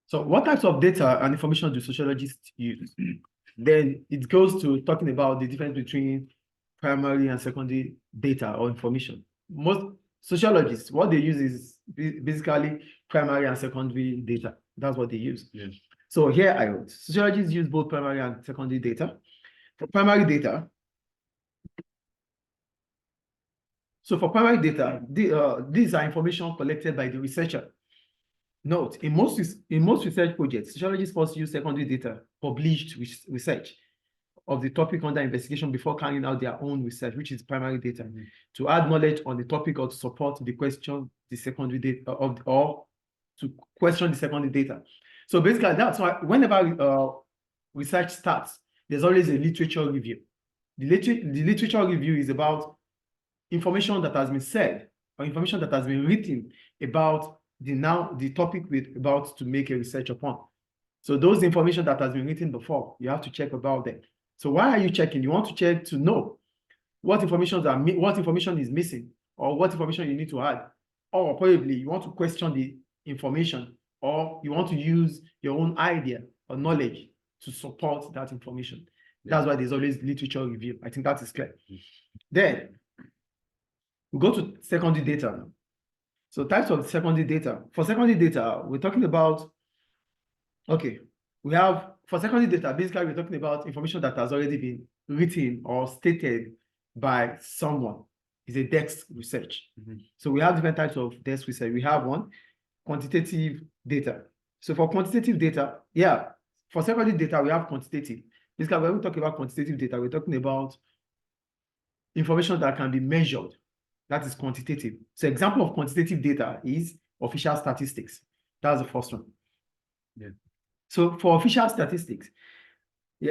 So what types of data and information do sociologists use? Then it goes to talking about the difference between primary and secondary data or information. Most sociologists, what they use is basically primary and secondary data. That's what they use. Yes. So here I wrote, sociologists use both primary and secondary data. For primary data, these are information collected by the researcher. Note, in most research projects, sociologists first use secondary data, published research of the topic under investigation before carrying out their own research, which is primary data, to add knowledge on the topic or to support the question, the secondary data, or to question the secondary data. So basically, that's why whenever research starts, there's always a literature review. The literature review is about information that has been said or information that has been written about the topic we're about to make a research upon. So those information that has been written before, you have to check about them. So why are you checking? You want to check to know what information is missing or what information you need to add. Or probably you want to question the information or you want to use your own idea or knowledge to support that information. Yeah. That's why there's always literature review. I think that is clear. Then we go to secondary data now. So types of secondary data. For secondary data, we're talking about, okay, for secondary data, basically we're talking about information that has already been written or stated by someone. It's a desk research. So we have different types of desk research. We have one, quantitative data. So for quantitative data, for secondary data, we have quantitative. Basically, when we talk about quantitative data, we're talking about information that can be measured. That is quantitative. So example of quantitative data is official statistics. That's the first one. Yeah. So for official statistics,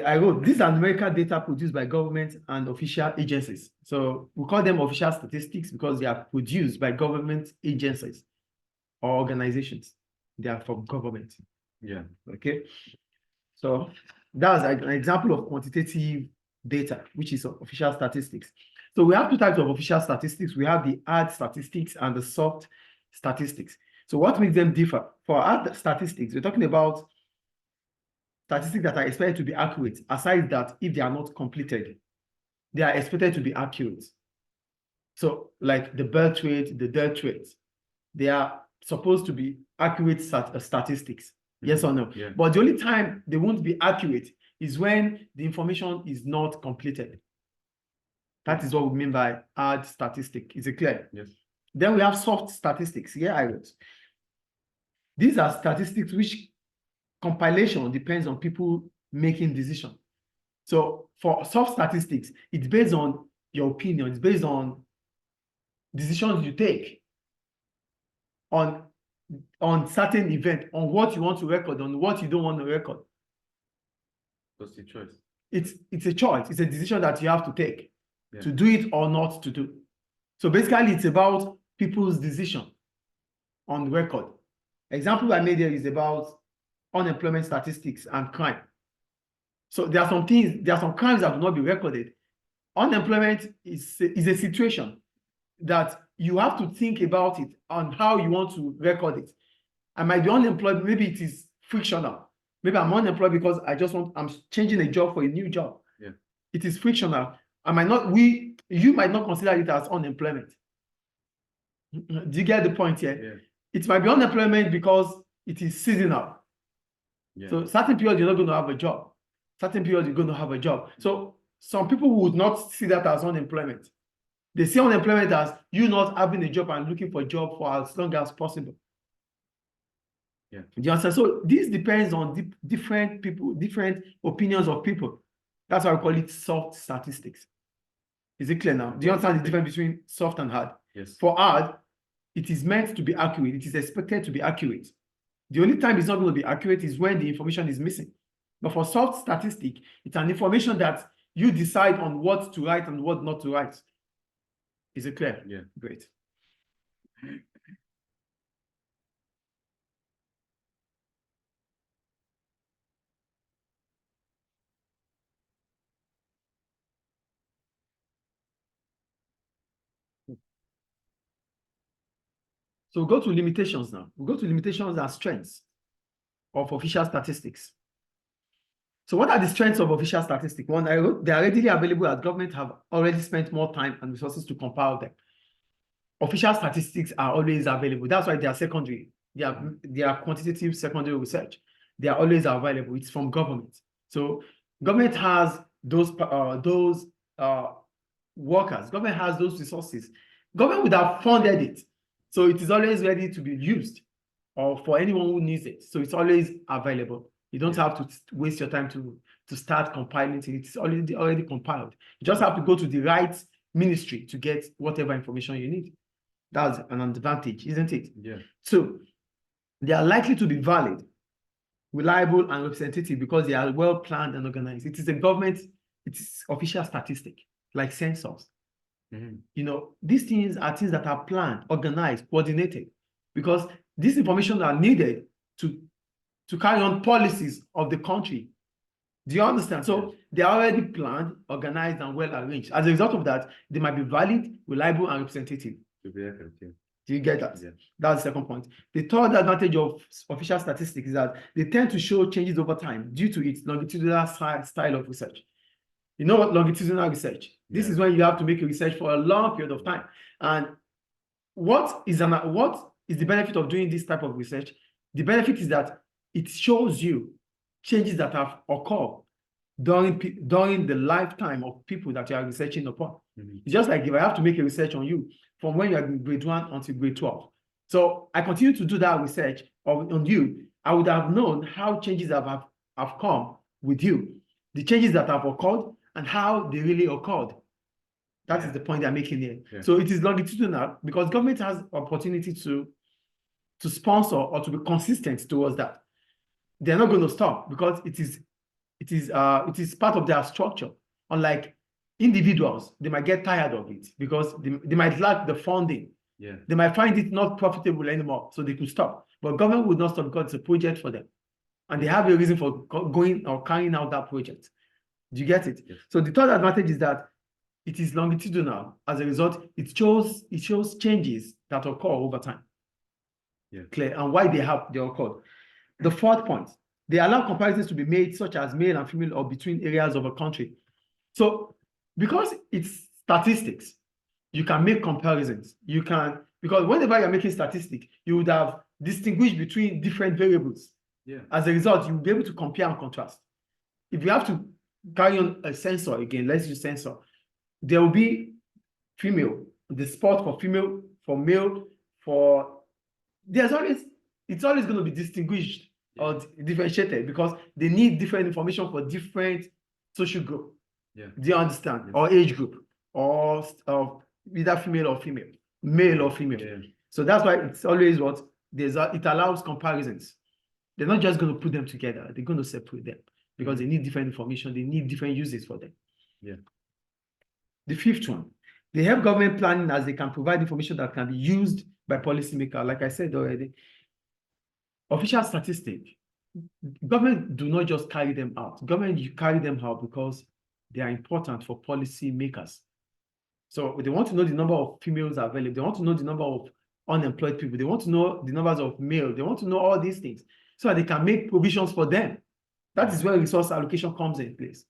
I wrote, these are numerical data produced by government and official agencies. So we call them official statistics because they are produced by government agencies or organizations. They are from government. Yeah. Okay. So that's an example of quantitative data, which is official statistics. So we have two types of official statistics. We have the hard statistics and the soft statistics. So what makes them differ? For hard statistics, we're talking about statistics that are expected to be accurate, aside that if they are not completed, they are expected to be accurate. So like the birth rate, the death rate, they are supposed to be accurate statistics. Yes or no? Yeah. But the only time they won't be accurate is when the information is not completed. That is what we mean by hard statistic. Is it clear? Yes. Then we have soft statistics. Here I wrote. These are statistics which compilation depends on people making decisions. So for soft statistics, it's based on your opinion. It's based on decisions you take on certain event, on what you want to record, on what you don't want to record. What's the choice? It's a choice. It's a decision that you have to take to do it or not to do. So basically, it's about people's decision on record. Example I made here is about unemployment statistics and crime. So there are some crimes that will not be recorded. Unemployment is a situation that you have to think about it on how you want to record it. I might be unemployed, maybe it is frictional. Maybe I'm unemployed because I'm changing a job for a new job. Yeah. It is frictional. You might not consider it as unemployment. Do you get the point here? Yeah. It might be unemployment because it is seasonal. Yeah. So certain periods you're not going to have a job. Certain periods you're going to have a job. So some people would not see that as unemployment. They see unemployment as you not having a job and looking for a job for as long as possible. Yeah. Do you understand? So this depends on different people, different opinions of people. That's why we call it soft statistics. Is it clear now? Do you understand the difference between soft and hard? Yes. For hard, it is meant to be accurate. It is expected to be accurate. The only time it's not going to be accurate is when the information is missing. But for soft statistic, it's an information that you decide on what to write and what not to write. Is it clear? Yeah. Great. So we'll go to limitations now. We'll go to limitations and strengths. of official statistics. So what are the strengths of official statistics? One, they are readily available as government have already spent more time and resources to compile them. Official statistics are always available. That's why they are secondary. They are quantitative secondary research. They are always available. It's from government. So government has those workers. Government has those resources. Government would have funded it. So it is always ready to be used or for anyone who needs it. So it's always available. You don't have to waste your time to start compiling it. It's already compiled. You just have to go to the right ministry to get whatever information you need. That's an advantage, isn't it? Yeah. So they are likely to be valid, reliable, and representative because they are well planned and organized. It is a government, it is official statistic, like census. You know, these things are things that are planned, organized, coordinated, because this information are needed to carry on policies of the country. Do you understand? So they are already planned, organized, and well arranged. As a result of that, they might be valid, reliable, and representative. To be effective. Do you get that? Yeah. That's the second point. The third advantage of official statistics is that they tend to show changes over time due to its longitudinal style of research. You know what longitudinal research? This is when you have to make a research for a long period of time. And what is the benefit of doing this type of research? The benefit is that it shows you changes that have occurred during the lifetime of people that you are researching upon. It's just like if I have to make a research on you from when you are in grade 1 until grade 12. So I continue to do that research on you. I would have known how changes have come with you, the changes that have occurred and how they really occurred. That is the point I'm making here. Yeah. So it is longitudinal because government has opportunity to sponsor or to be consistent towards that. They're not going to stop because it is part of their structure. Unlike individuals, they might get tired of it because they might lack the funding. Yeah. They might find it not profitable anymore, so they could stop. But government would not stop because it's a project for them. And they have a reason for going or carrying out that project. Do you get it? Yes. So the third advantage is that it is longitudinal. As a result, it shows changes that occur over time. Yeah. Clear. And why they occurred. The fourth point, they allow comparisons to be made such as male and female or between areas of a country. So because it's statistics, you can make comparisons. Because whenever you're making statistics, you would have distinguished between different variables. Yeah. As a result, you'll be able to compare and contrast. If you have to carry on a sensor again, let's use sensor, there will be female, the spot for female, for male, it's always going to be distinguished or differentiated because they need different information for different social group. Yeah. Do you understand? Yeah. Or age group, or either female or female, male or female. Yeah. So that's why it's always it allows comparisons. They're not just going to put them together. They're going to separate them because they need different information. They need different uses for them. Yeah. The fifth one, they help government planning as they can provide information that can be used by policymakers. Like I said already, official statistics, government do not just carry them out. Government, you carry them out because they are important for policymakers. So they want to know the number of females available. They want to know the number of unemployed people. They want to know the numbers of male. They want to know all these things so that they can make provisions for them. That is where resource allocation comes in place.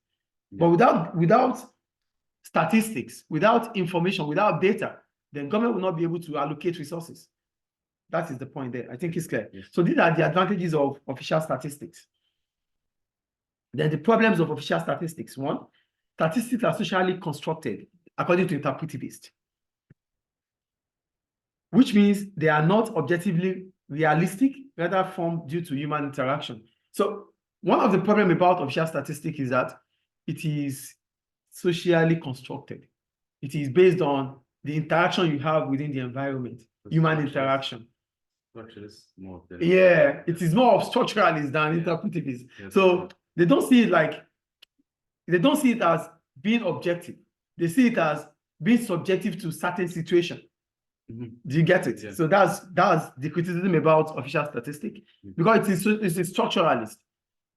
Yeah. But without statistics, without information, without data, then government will not be able to allocate resources. That is the point there. I think it's clear. Yes. So these are the advantages of official statistics. Then the problems of official statistics. One, statistics are socially constructed according to interpretivists, which means they are not objectively realistic, rather formed due to human interaction. So one of the problems about official statistics is that it is socially constructed. It is based on the interaction you have within the environment, human interaction. Structuralist more. Yeah, it is more of structuralist than interpretivist. Yes. So they don't see it as being objective. They see it as being subjective to certain situation. Do you get it? Yeah. So that's the criticism about official statistic because it's a structuralist.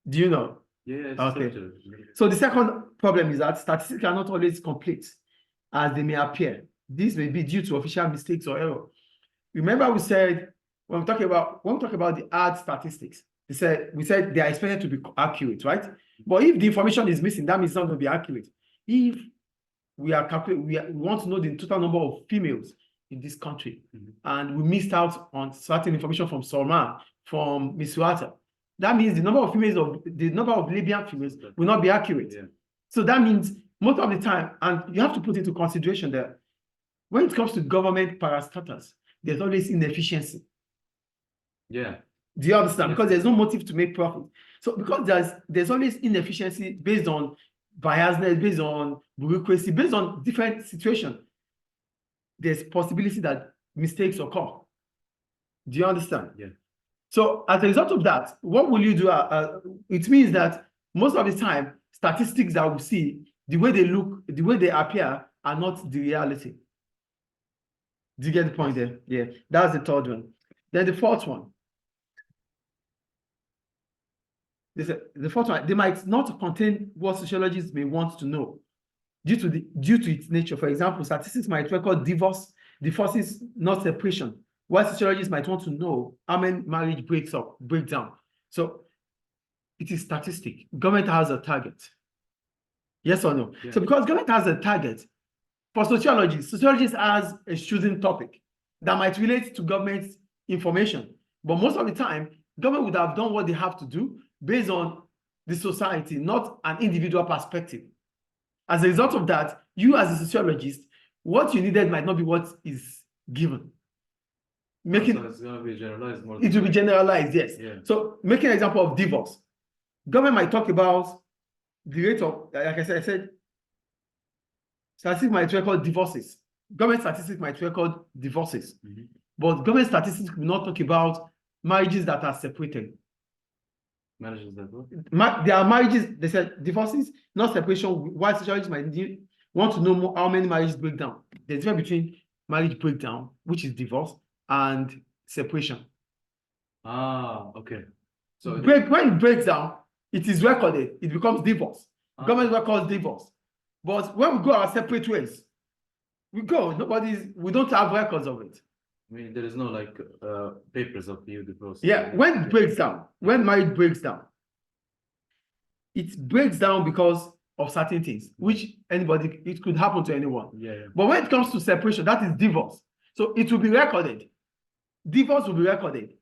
Do you know? Yeah. Okay. So the second problem is that statistics are not always complete as they may appear. This may be due to official mistakes or error. Remember, we said when we talk about the hard statistics, we said they are expected to be accurate, right? But if the information is missing, that means it's not going to be accurate. If we want to know the total number of females in this country, and we missed out on certain information from Salman, from Miswata, that means the number of Libyan females will not be accurate. Yeah. So that means most of the time, and you have to put into consideration that when it comes to government parastatals, there's always inefficiency. Yeah. Do you understand? Yes. Because there's no motive to make profit. So because there's always inefficiency based on biasness, based on bureaucracy, based on different situations, there's possibility that mistakes occur. Do you understand? Yeah. So as a result of that, what will you do? It means that most of the time, statistics that we see, the way they look, the way they appear, are not the reality. Do you get the point there? Yeah, that's the third one. Then the fourth one. The fourth one, they might not contain what sociologists may want to know due to its nature. For example, statistics might record divorces, not separation, while sociologists might want to know how many marriage breaks down. So it is statistic. Government has a target. Yes or no? Yeah. So because government has a target, for sociologists has a chosen topic that might relate to government information. But most of the time, government would have done what they have to do based on the society, not an individual perspective. As a result of that, you as a sociologist, what you needed might not be what is given. So it's going to be generalized more. It will be generalized, yes. Yeah. So making an example of divorce. Government might talk about the rate of, like I said, statistics might record divorces. Government statistics might record divorces. But government statistics will not talk about marriages that are separated. Marriages that what? There are marriages, they said divorces, not separation. Why sociologists might want to know more, how many marriages break down. There's a difference between marriage breakdown, which is divorce, and separation. Okay. So when it breaks down, it is recorded, it becomes divorce. Government records divorce. But when we go our separate ways, we don't have records of it. I mean, there is no like papers of you divorce. Yeah, when it breaks down, when marriage breaks down, it breaks down because of certain things, which it could happen to anyone. Yeah. But when it comes to separation, that is divorce. So it will be recorded. Divorce will be recorded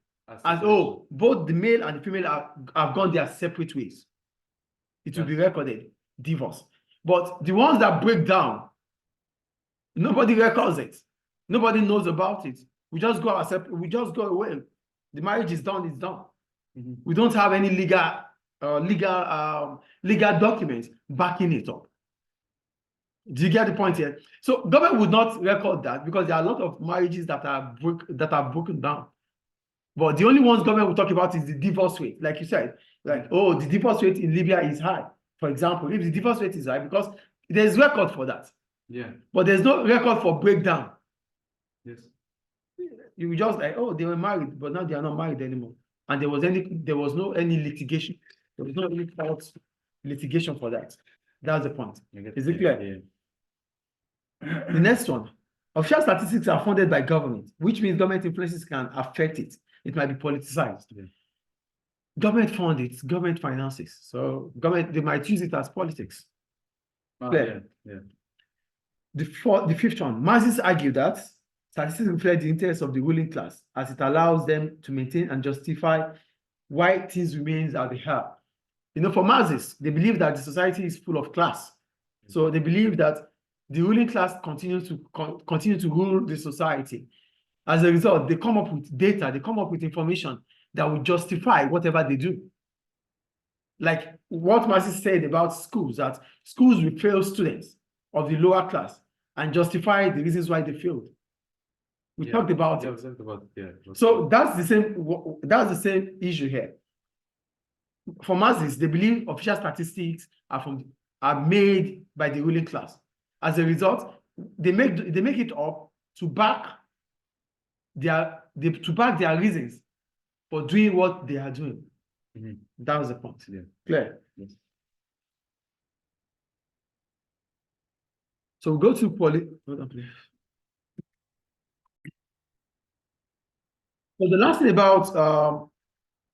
as both the male and the female have gone their separate ways. It will be recorded, divorce. But the ones that break down, nobody records it. Nobody knows about it. We just go away. The marriage is done, it's done. We don't have any legal documents backing it up. Do you get the point here? So government would not record that because there are a lot of marriages that are broken down. But the only ones government will talk about is the divorce rate. Like you said, the divorce rate in Libya is high. For example, if the divorce rate is high, because there's record for that. Yeah. But there's no record for breakdown. Yes. You just they were married, but now they are not married anymore. And there was no litigation. There was no any court litigation for that. That's the point. Is it clear? Yeah. The next one. Official statistics are funded by government, which means government influences can affect it. It might be politicized. Yeah. Government fund it, government finances. So they might use it as politics. Yeah. The fifth one, Marxists argue that statistics reflect the interests of the ruling class as it allows them to maintain and justify why things remain as they are. For Marxists, they believe that the society is full of class. So they believe that the ruling class continue to rule the society. As a result, they come up with data, they come up with information that will justify whatever they do. Like what Marxists said about schools, that schools will fail students of the lower class and justify the reasons why they failed. We talked about it. So that's the same issue here. For Marxists, they believe official statistics are made by the ruling class. As a result, they make it up to back their reasons for doing what they are doing. That was the point. Yeah. Clear? Yes. So we go to hold on, please. So the last thing about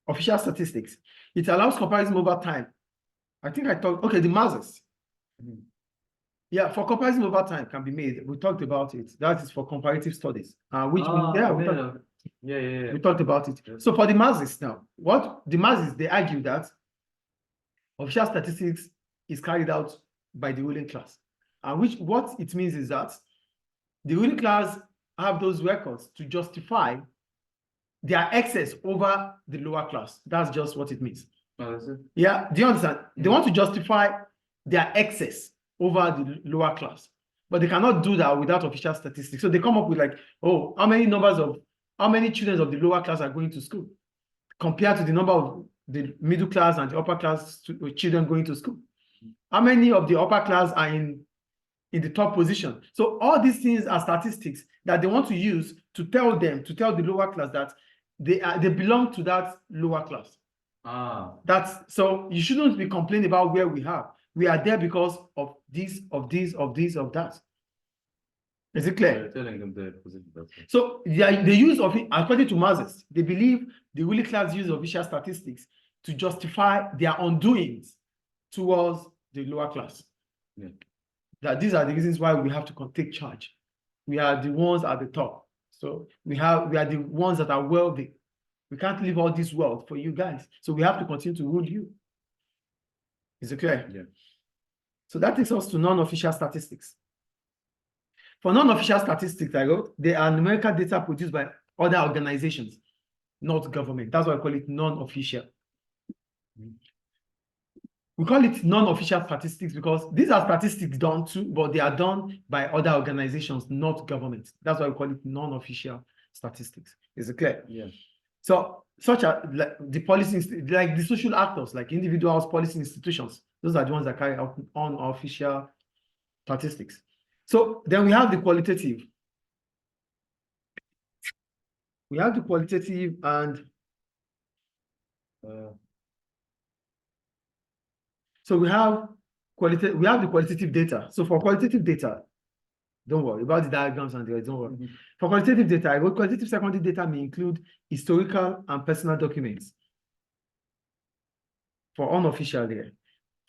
official statistics. It allows comparison over time. I think I talked, okay, the masses. Yeah, for comparison over time can be made. We talked about it. That is for comparative studies. Which means, we talked about it. Yes. So for the masses now, what the masses, they argue that official statistics is carried out by the ruling class. And what it means is that the ruling class have those records to justify their excess over the lower class. That's just what it means. Oh, that's it. Yeah, do you understand? They want to justify their excess over the lower class, but they cannot do that without official statistics. So they come up with like, oh, how many children of the lower class are going to school compared to the number of the middle class and the upper class children going to school? How many of the upper class are in the top position? So all these things are statistics that they want to use to tell the lower class that they belong to that lower class. So you shouldn't be complaining about where we are. We are there because of this, of that. Is it clear? You're telling them their position. So they use of it, according to Marxist, they believe the ruling class use official statistics to justify their undoings towards the lower class. Yeah. That these are the reasons why we have to take charge. We are the ones at the top. So we are the ones that are wealthy. We can't leave all this wealth for you guys. So we have to continue to rule you. Is it clear? Yeah. So that takes us to non-official statistics. For non-official statistics, I wrote, they are numerical data produced by other organizations, not government. That's why I call it non-official. We call it non-official statistics because these are statistics done too, but they are done by other organizations, not government. That's why we call it non-official statistics. Is it clear? Yeah. So, such as like the policies, like the social actors, like individuals, policy institutions, those are the ones that carry out unofficial statistics. So then we have the qualitative. We have the qualitative and so we have the qualitative data. So for qualitative data, don't worry about the diagrams and the rest, don't worry. For qualitative data, I wrote qualitative secondary data may include historical and personal documents. For unofficial there.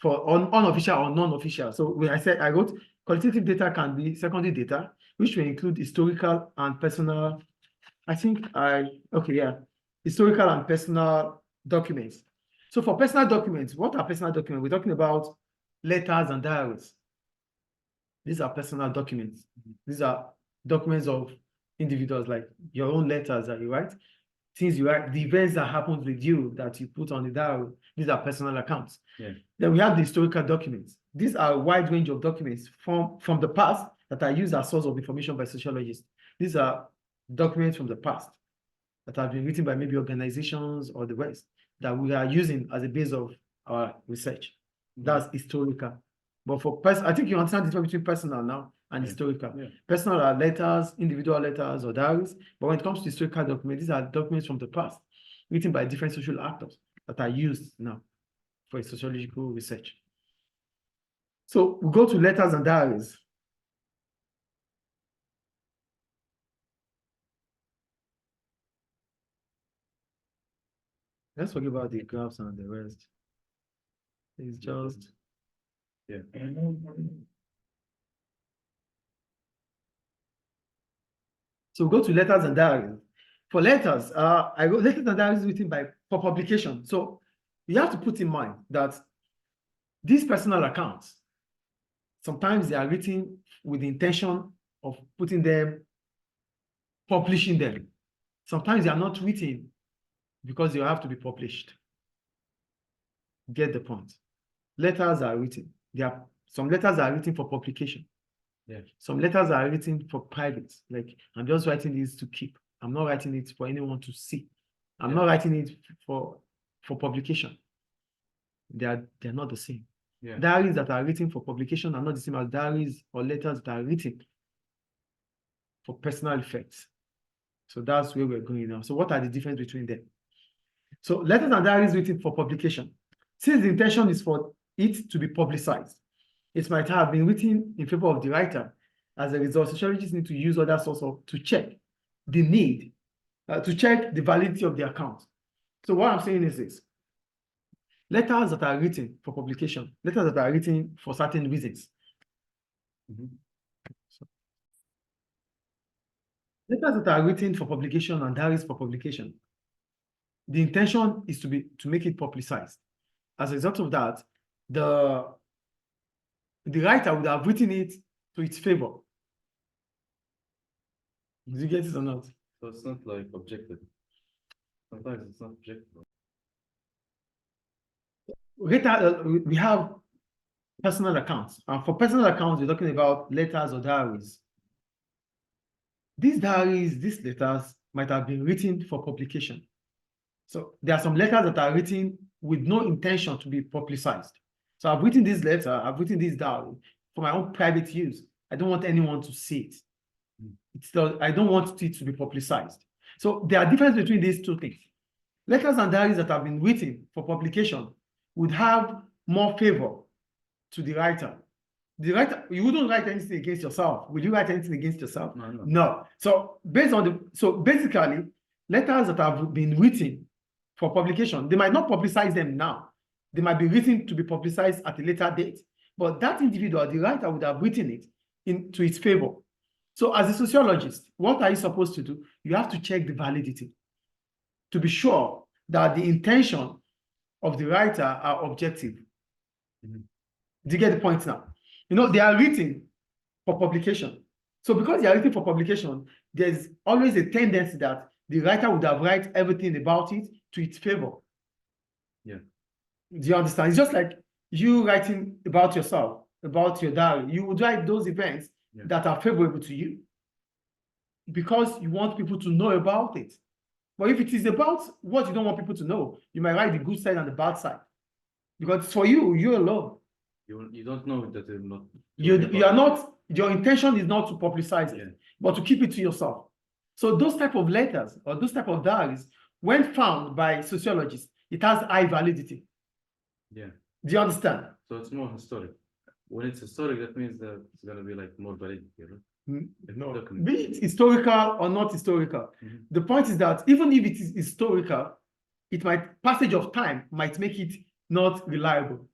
For unofficial or non-official. So when I wrote qualitative data can be secondary data, which will include historical and personal. Historical and personal documents. So for personal documents, what are personal documents? We're talking about letters and diaries. These are personal documents. These are documents of individuals, like your own letters that you write, things you write, the events that happened with you that you put on the diary. These are personal accounts. Yeah. Then we have the historical documents. These are a wide range of documents from the past that are used as source of information by sociologists. These are documents from the past that have been written by maybe organizations or the West that we are using as a base of our research. That's historical. But for I think you understand the difference between personal now and historical. Yeah. Personal are letters, individual letters or diaries. But when it comes to historical documents, these are documents from the past written by different social actors that are used now for sociological research. So we go to letters and diaries. Let's forget about the graphs and the rest. It's just So we go to letters and diaries. For letters, I wrote letters and diaries written for publication. So you have to put in mind that these personal accounts, sometimes they are written with the intention of publishing them. Sometimes they are not written because they have to be published. Get the point. Letters are written. Some letters are written for publication. Yeah. Some letters are written for private. Like, I'm just writing this to keep. I'm not writing it for anyone to see. I'm not writing it for publication. They're not the same. Yeah. Diaries that are written for publication are not the same as diaries or letters that are written for personal effects. So that's where we're going now. So what are the differences between them? So letters and diaries written for publication. Since the intention is for it to be publicized, it might have been written in favor of the writer. As a result, sociologists need to use other sources to check the validity of the account. So what I'm saying is this. Letters that are written for publication, letters that are written for certain reasons. Letters that are written for publication and diaries for publication, the intention is to make it publicized. As a result of that, the writer would have written it to its favor. Did you get it or not? So it's not like objective. Sometimes it's not objective. We have personal accounts. And for personal accounts, we're talking about letters or diaries. These diaries, these letters might have been written for publication. So there are some letters that are written with no intention to be publicized. So I've written this letter, I've written this diary for my own private use. I don't want anyone to see it. I don't want it to be publicized. So there are differences between these two things. Letters and diaries that have been written for publication would have more favor to the writer. The writer, you wouldn't write anything against yourself. Will you write anything against yourself? No. No. So basically, letters that have been written for publication, they might not publicize them now. They might be written to be publicized at a later date. But that individual, the writer, would have written it into its favor. So as a sociologist, what are you supposed to do? You have to check the validity to be sure that the intention of the writer are objective. Do you get the point now? You know, they are written for publication. So because they are written for publication, there's always a tendency that the writer would have write everything about it to its favor. Yeah. Do you understand? It's just like you writing about yourself, about your diary. You would write those events that are favorable to you because you want people to know about it. But if it is about what you don't want people to know, you might write the good side and the bad side. Because for you, you're alone. You don't know that they're not. You are not, your intention is not to publicize it, but to keep it to yourself. So those type of letters or those type of diaries, when found by sociologists, it has high validity. Yeah. Do you understand? So it's more historic. When it's historic, that means that it's gonna be like more validity, right? No. Be it historical or not historical. The point is that even if it is historical, passage of time might make it not reliable.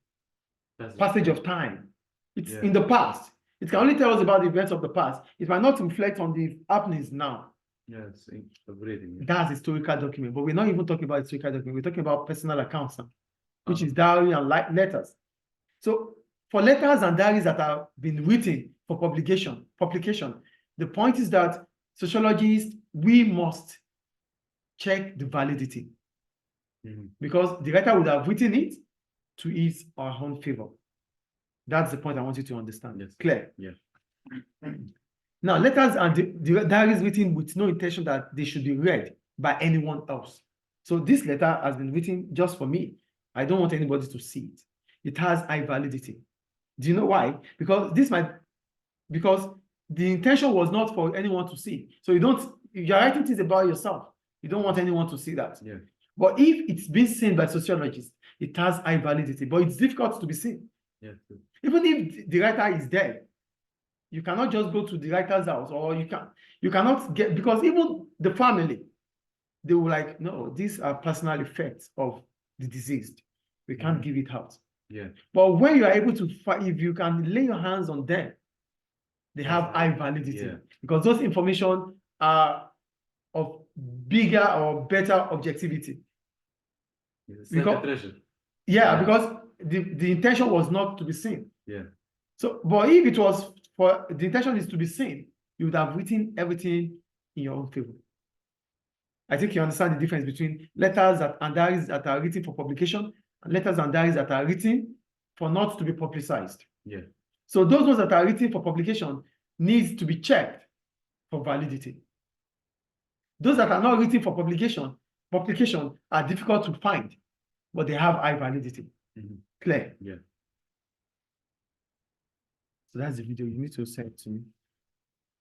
Passage of time. It's in the past. It can only tell us about the events of the past. It might not reflect on the happenings now. Yes, reading. That's historical document, but we're not even talking about historical document. We're talking about personal accounts, which is diary and letters. So for letters and diaries that have been written for publication, the point is that sociologists, we must check the validity because the writer would have written it to his or her own favor. That's the point I want you to understand. Yes. Clear? Yeah. Now, letters and the diaries written with no intention that they should be read by anyone else. So this letter has been written just for me. I don't want anybody to see it. It has high validity. Do you know why? Because the intention was not for anyone to see. So you're writing things about yourself. You don't want anyone to see that. Yeah. But if it's been seen by sociologists, it has high validity, but it's difficult to be seen. Yeah. Even if the writer is dead, you cannot just go to the writer's house, or you cannot get, because even the family, they will like, no, these are personal effects of the deceased. We can't give it out. Yeah. But when you are able to, if you can lay your hands on them, they have high validity because those information are of bigger or better objectivity. It's like a treasure. Because the intention was not to be seen. Yeah. So, but if it was for the intention is to be seen, you would have written everything in your own favor. I think you understand the difference between letters and diaries that are written for publication and letters and diaries that are written for not to be publicized. Yeah. So those ones that are written for publication needs to be checked for validity. Those that are not written for publication are difficult to find, but they have high validity. Clear? Yeah. So that's the video you need to send to me.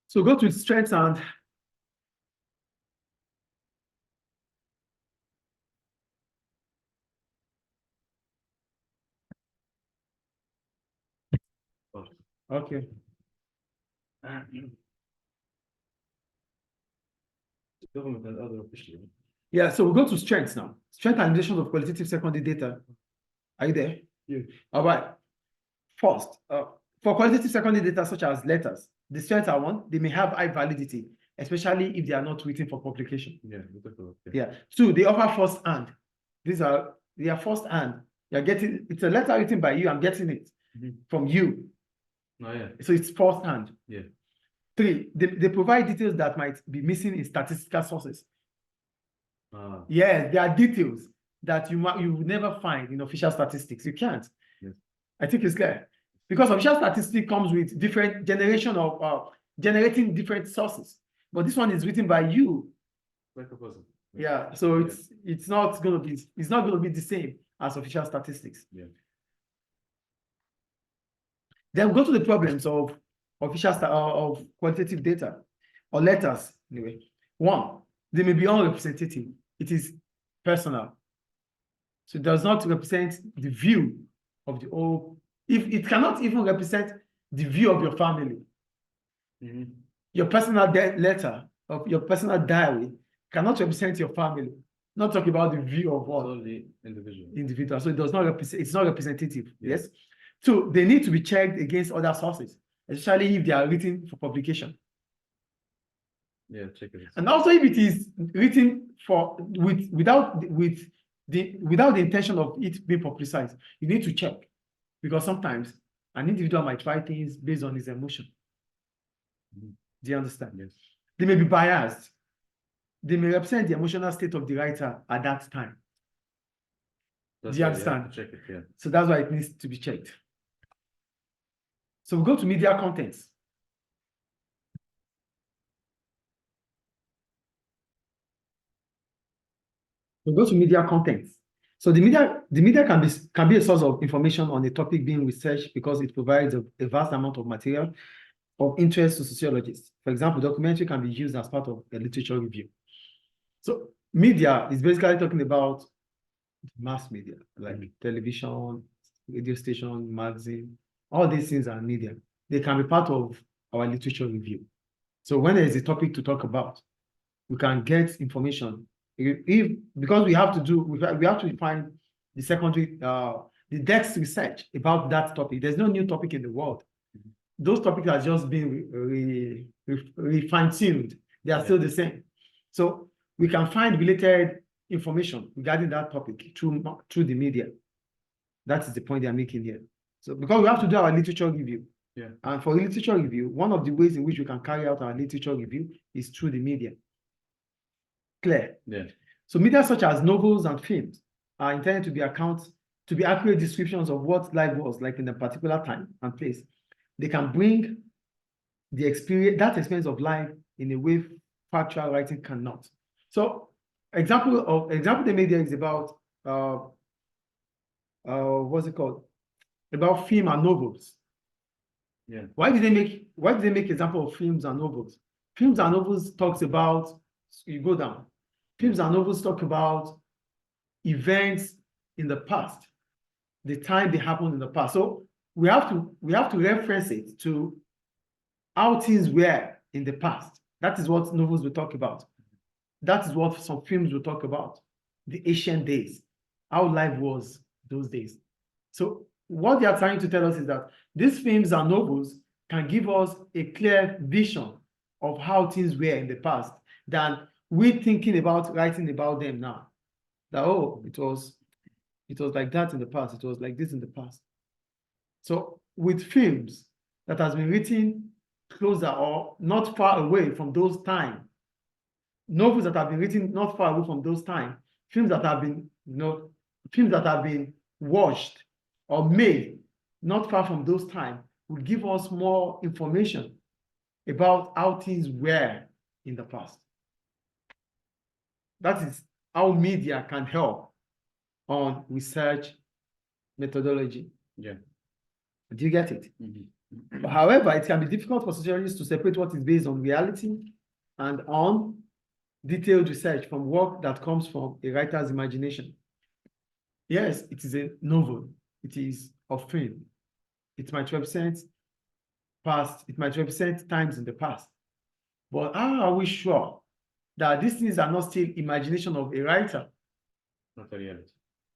So go to strengths and okay. Government and other officials. Yeah, so we'll go to strengths now. Strength and limitations of qualitative secondary data. Are you there? Yeah. All right. First, for qualitative secondary data such as letters, the strengths are one, they may have high validity, especially if they are not written for publication. Yeah. Yeah. Two, they offer first hand. They are first hand. You're getting, it's a letter written by you. I'm getting it from you. Oh, yeah. So it's first hand. Yeah. Three, they provide details that might be missing in statistical sources. Yes, there are details that you would never find in official statistics. You can't. Yes. I think it's clear. Because official statistics comes with different generation of generating different sources. But this one is written by you. Like a person. Yeah, so it's not going to be the same as official statistics. Yeah. Then we go to the problems of of quantitative data or letters anyway. One, they may be unrepresentative. It is personal. So it does not represent the view of the whole. If it cannot even represent the view of your family. Your personal letter of your personal diary cannot represent your family. Not talk about the view of what? Only individual. Individual. So it does not represent, it's not representative. Yes. So they need to be checked against other sources, especially if they are written for publication. Yeah, check it. And also if it is written for without the intention of it being publicized, you need to check. Because sometimes an individual might try things based on his emotion. Do you understand? Yes. They may be biased. They may represent the emotional state of the writer at that time. That's Do you understand? Check it, yeah. So that's why it needs to be checked. So we go to media contents. We go to media contents. So the media can be a source of information on a topic being researched because it provides a vast amount of material of interest to sociologists. For example, documentary can be used as part of a literature review. So media is basically talking about mass media, like television, radio station, magazine, all these things are media. They can be part of our literature review. So when there is a topic to talk about, we can get information. Because we have to find the secondary, the depth research about that topic. There's no new topic in the world. Those topics are just being fine-tuned. They are still the same. So we can find related information regarding that topic through the media. That is the point they are making here. So because we have to do our literature review. Yeah. And for literature review, one of the ways in which we can carry out our literature review is through the media. Clear? Yeah. So media such as novels and films are intended to be accurate descriptions of what life was like in a particular time and place. They can bring that experience of life in a way factual writing cannot. So example they made there is about what's it called? About film and novels. Yeah. Why did they make example of films and novels? Films and novels talks about, you go down. Films and novels talk about events in the past, the time they happened in the past. So we have to reference it to how things were in the past. That is what novels will talk about. That is what some films will talk about. The ancient days, how life was those days. So what they are trying to tell us is that these films and novels can give us a clear vision of how things were in the past than we thinking about writing about them now. That, oh, it was like that in the past. It was like this in the past. So with films that has been written closer or not far away from those times, novels that have been written not far away from those times, films that have been watched or made not far from those times will give us more information about how things were in the past. That is how media can help on research methodology. Yeah. Do you get it? However, it can be difficult for sociologists to separate what is based on reality and on detailed research from work that comes from a writer's imagination. Yes, it is a novel. It is a film. It might represent past. It might represent times in the past. But how are we sure that these things are not still imagination of a writer? Not a reality.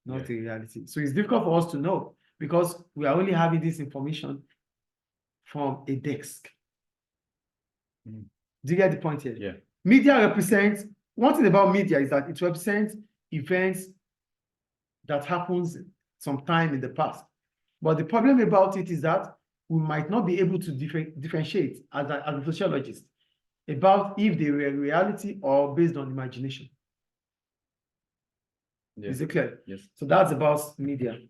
Not a reality. So it's difficult for us to know because we are only having this information from a desk. Mhm. Do you get the point here? Yeah. Media represents, one thing about media is that it represents events that happens sometime in the past. But the problem about it is that we might not be able to differentiate as a sociologist about if they were reality or based on imagination. Yeah. Is it clear? Yes. So that's about media.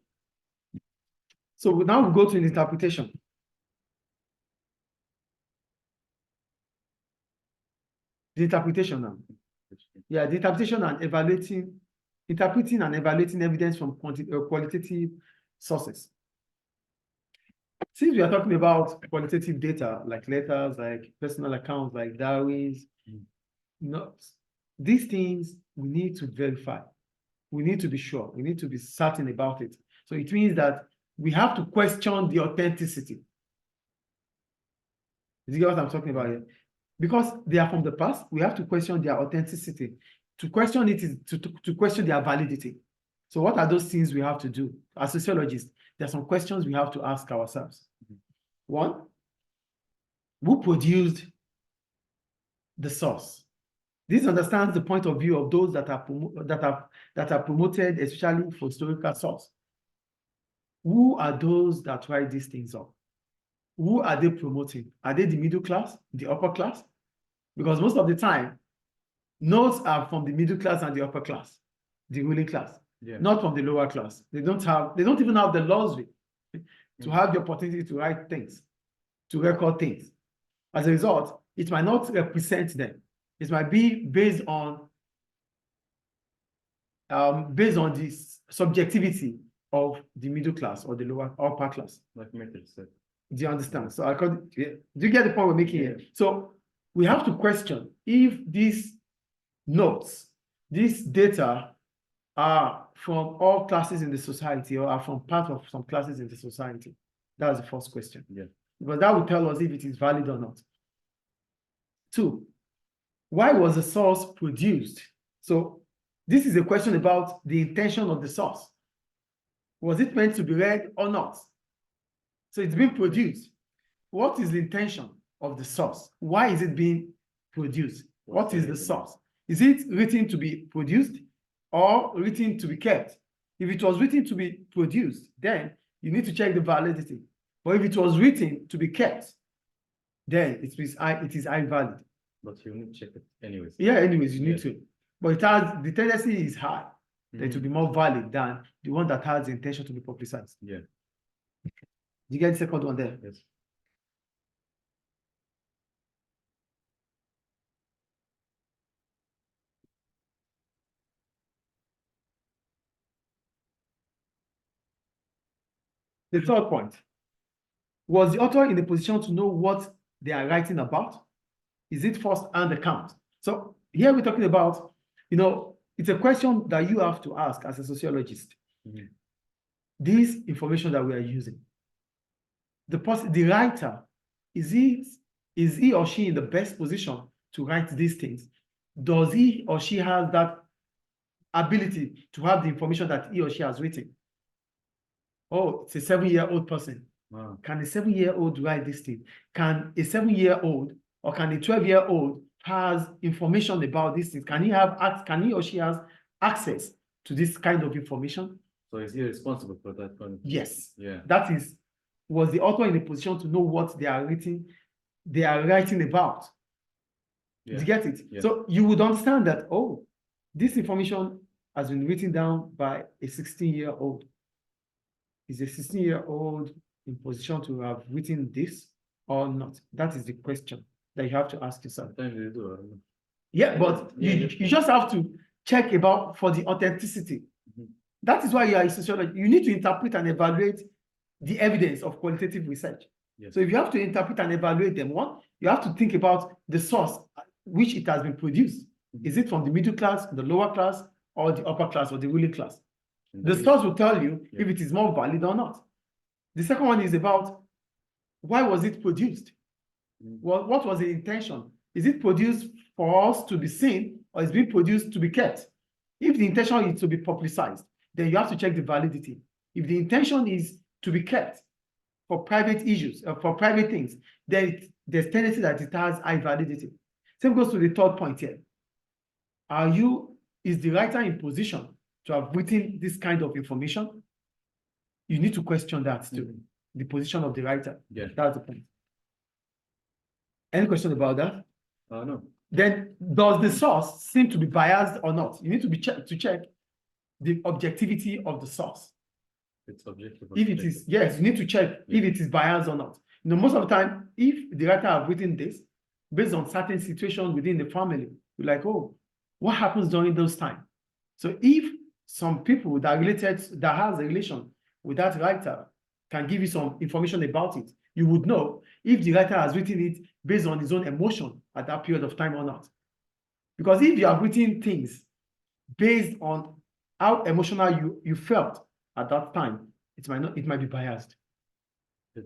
So now we go to interpretation. The interpretation now. Yeah, the interpretation and interpreting and evaluating evidence from qualitative sources. Since we are talking about qualitative data, like letters, like personal accounts, like diaries, these things we need to verify. We need to be sure. We need to be certain about it. So it means that we have to question the authenticity. Do you get what I'm talking about here? Because they are from the past, we have to question their authenticity. To question it is to question their validity. So what are those things we have to do? As sociologists, there are some questions we have to ask ourselves. One, who produced the source? This understands the point of view of those that are promoted, especially for historical source. Who are those that write these things up? Who are they promoting? Are they the middle class, the upper class? Because most of the time, notes are from the middle class and the upper class, the ruling class, not from the lower class. They don't even have the luxury to have the opportunity to write things, to record things. As a result, it might not represent them. It might be based on the subjectivity of the middle class or the lower upper class. Like Matrix said. Do you understand? So do you get the point we're making here? So we have to question if these notes, this data are from all classes in the society or are from part of some classes in the society. That's the first question. Yeah. Because that will tell us if it is valid or not. Two, why was the source produced? So this is a question about the intention of the source. Was it meant to be read or not? So it's been produced. What is the intention of the source? Why is it being produced? What is the source? Is it written to be produced or written to be kept? If it was written to be produced, then you need to check the validity. But if it was written to be kept, then it is invalid. But you need to check it anyways. Yeah, anyways, you need to. But the tendency is high that it will be more valid than the one that has the intention to be publicized. Yeah. You get the second one there? Yes. The third point, was the author in a position to know what they are writing about? Is it first-hand account? So here we're talking about, it's a question that you have to ask as a sociologist. This information that we are using, the writer, is he or she in the best position to write these things? Does he or she have that ability to have the information that he or she has written? Oh, it's a 7-year-old person. Wow. Can a 7-year-old write this thing? Can a 7-year-old or can a 12-year-old has information about these things? Can he or she has access to this kind of information? So is he responsible for that kind of? Yes. Yeah. That is, was the author in a position to know what they are writing about? Yeah. Do you get it? Yeah. So you would understand that, oh, this information has been written down by a 16-year-old. Is a 16-year-old in position to have written this or not? That is the question that you have to ask yourself. Sometimes they do, I don't know. Yeah, but you just have to check for the authenticity. That is why you are a sociologist. You need to interpret and evaluate the evidence of qualitative research. Yes. So if you have to interpret and evaluate them, one, you have to think about the source which it has been produced. Is it from the middle class, the lower class, or the upper class, or the ruling class? The source will tell you if it is more valid or not. The second one is about why was it produced? Well, what was the intention? Is it produced for us to be seen or is it being produced to be kept? If the intention is to be publicized, then you have to check the validity. If the intention is to be kept for private issues, for private things, then there's tendency that it has high validity. Same goes to the third point here. Is the writer in position to have written this kind of information? You need to question that too. The position of the writer. Yeah. That's the point. Any question about that? No. Then does the source seem to be biased or not? You need to check the objectivity of the source. It's objective. If it is, yes, you need to check if it is biased or not. You know, most of the time, if the writer have written this based on certain situations within the family, you're like, oh, what happens during those times? So if some people that has a relation with that writer can give you some information about it, you would know if the writer has written it based on his own emotion at that period of time or not. Because if you have written things based on how emotional you felt at that time, it might be biased. Do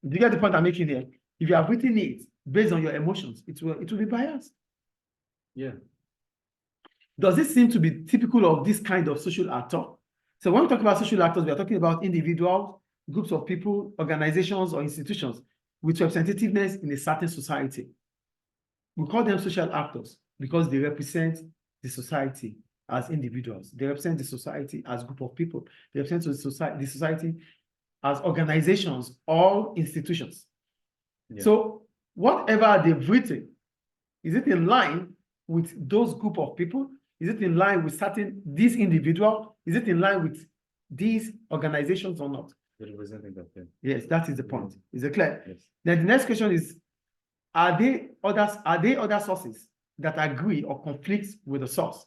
you get the point I'm making here? If you have written it based on your emotions, it will be biased. Yeah. Does this seem to be typical of this kind of social actor? So when we talk about social actors, we are talking about individuals, groups of people, organizations, or institutions with representativeness in a certain society. We call them social actors because they represent the society as individuals. They represent the society as a group of people. They represent the society as organizations or institutions. Yeah. So whatever they've written, is it in line with those group of people? Is it in line with this individual? Is it in line with these organizations or not? Representing that, yeah. Yes, that is the point. Is it clear? Yes. Then the next question is, are there other sources that agree or conflict with the source?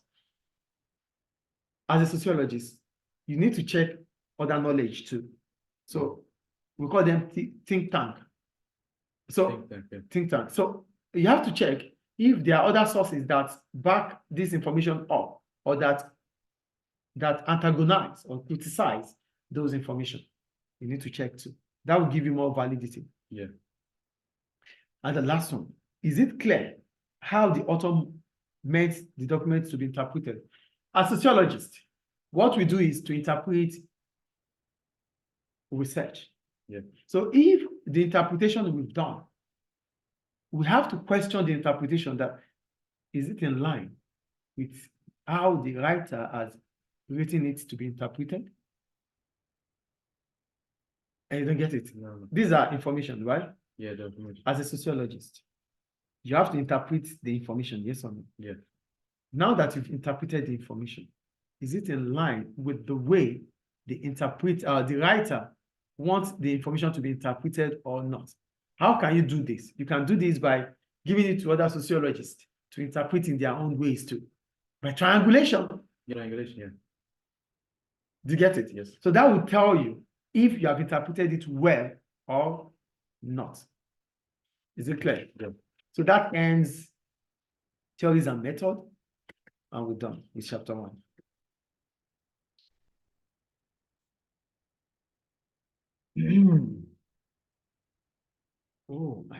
As a sociologist, you need to check other knowledge too. So we call them think tank. So think tank. So you have to check if there are other sources that back this information up or that antagonize or criticize those information. You need to check too. That will give you more validity. Yeah. And the last one, is it clear how the author meant the document to be interpreted? As sociologists, what we do is to interpret research. Yeah. So if the interpretation we've done, we have to question the interpretation that, is it in line with how the writer has written it to be interpreted? And you don't get it. No. These are information, right? Yeah, the information. As a sociologist, you have to interpret the information, yes or no? Yeah. Now that you've interpreted the information, is it in line with the way the writer wants the information to be interpreted or not? How can you do this? You can do this by giving it to other sociologists to interpret in their own ways too. By triangulation. Triangulation, yeah. Do you get it? Yes. So that will tell you if you have interpreted it well or not. Is it clear? Yeah. So that ends theories and method, and we're done with chapter 1. Oh my